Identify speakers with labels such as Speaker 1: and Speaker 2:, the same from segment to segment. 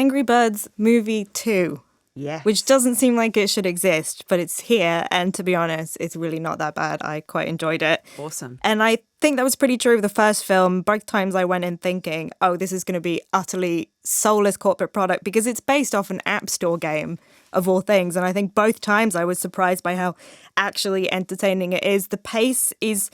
Speaker 1: Angry Birds Movie 2.
Speaker 2: Yes.
Speaker 1: Which doesn't seem like it should exist, but it's here. And to be honest, it's really not that bad. I quite enjoyed it.
Speaker 2: Awesome.
Speaker 1: And I think that was pretty true of the first film. Both times I went in thinking, oh, this is going to be utterly soulless corporate product because it's based off an App Store game of all things. And I think both times I was surprised by how actually entertaining it is. The pace is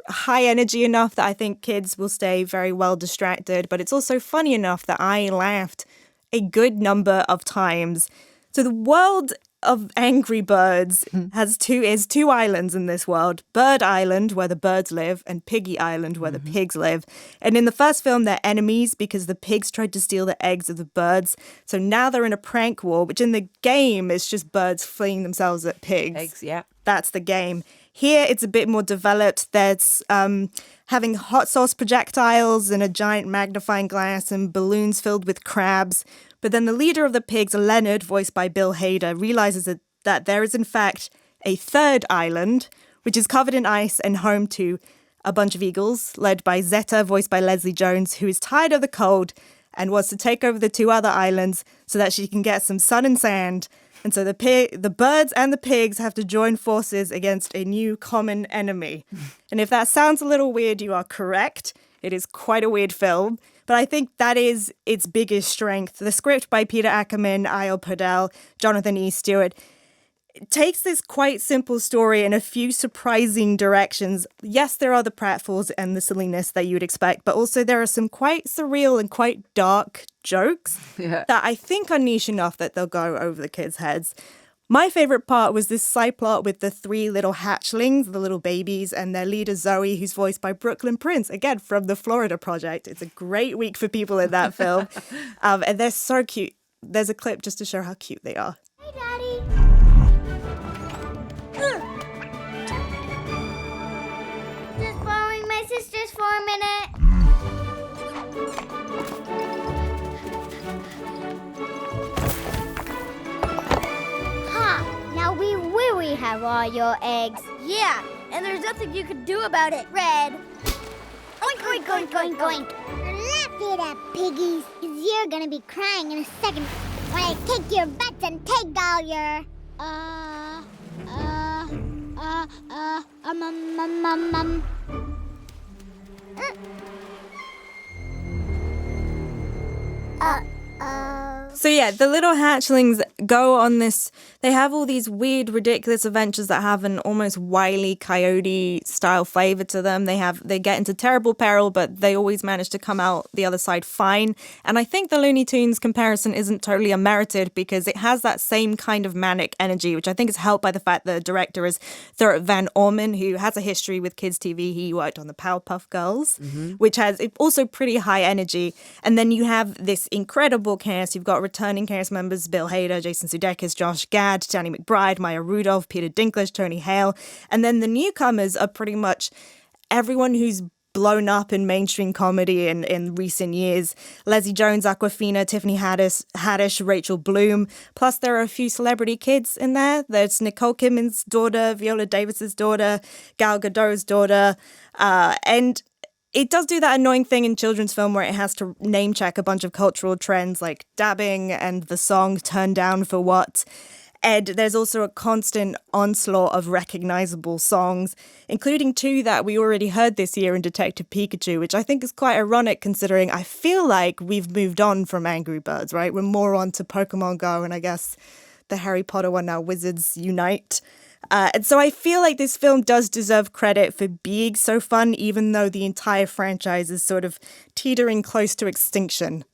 Speaker 1: high energy enough that I think kids will stay very well distracted, but it's also funny enough that I laughed a good number of times. So the world of Angry Birds has two islands in this world. Bird Island, where the birds live, and Piggy Island, where the pigs live. And in the first film, they're enemies because the pigs tried to steal the eggs of the birds. So now they're in a prank war, which in the game is just birds flinging themselves at pigs.
Speaker 2: Eggs, yeah.
Speaker 1: That's the game. Here, it's a bit more developed. There's having hot sauce projectiles and a giant magnifying glass and balloons filled with crabs. But then the leader of the pigs, Leonard, voiced by Bill Hader, realizes that there is in fact a third island, which is covered in ice and home to a bunch of eagles, led by Zeta, voiced by Leslie Jones, who is tired of the cold and wants to take over the two other islands so that she can get some sun and sand. And so the birds and the pigs have to join forces against a new common enemy. And if that sounds a little weird, you are correct. It is quite a weird film. But I think that is its biggest strength. The script by Peter Ackerman, Ayel Purdell, Jonathan E. Stewart takes this quite simple story in a few surprising directions. Yes, there are the pratfalls and the silliness that you would expect, but also there are some quite surreal and quite dark jokes that I think are niche enough that they'll go over the kids' heads. My favorite part was this side plot with the three little hatchlings, the little babies, and their leader Zoe, who's voiced by Brooklyn Prince, again, from the Florida Project. It's a great week for people in that film. And they're so cute. There's a clip just to show how cute they are.
Speaker 3: Hey, Daddy. Just borrowing my sisters for a minute. Now we really have all your eggs.
Speaker 4: Yeah, and there's nothing you can do about it, Red.
Speaker 3: Oink, oink, oink, oink, oink. Laugh it up, piggies, because you're going to be crying in a second when I kick your butts and take all your...
Speaker 1: So yeah, the little hatchlings go on this, they have all these weird, ridiculous adventures that have an almost Wile E. Coyote style flavor to them. They get into terrible peril, but they always manage to come out the other side fine. And I think the Looney Tunes comparison isn't totally unmerited because it has that same kind of manic energy, which I think is helped by the fact that the director is Thurot Van Orman, who has a history with kids TV. He worked on the Powerpuff Girls, which has also pretty high energy. And then you have this incredible cast. You've got returning cast members, Bill Hader, Jason Sudeikis, Josh Gad, Danny McBride, Maya Rudolph, Peter Dinklage, Tony Hale. And then the newcomers are pretty much everyone who's blown up in mainstream comedy in recent years. Leslie Jones, Awkwafina, Tiffany Haddish, Rachel Bloom. Plus there are a few celebrity kids in there. There's Nicole Kidman's daughter, Viola Davis's daughter, Gal Gadot's daughter. And it does do that annoying thing in children's film where it has to name check a bunch of cultural trends like dabbing and the song Turn Down for What. And there's also a constant onslaught of recognizable songs, including two that we already heard this year in Detective Pikachu, which I think is quite ironic considering I feel like we've moved on from Angry Birds, right? We're more on to Pokemon Go and I guess the Harry Potter one now, Wizards Unite. And so I feel like this film does deserve credit for being so fun, even though the entire franchise is sort of teetering close to extinction.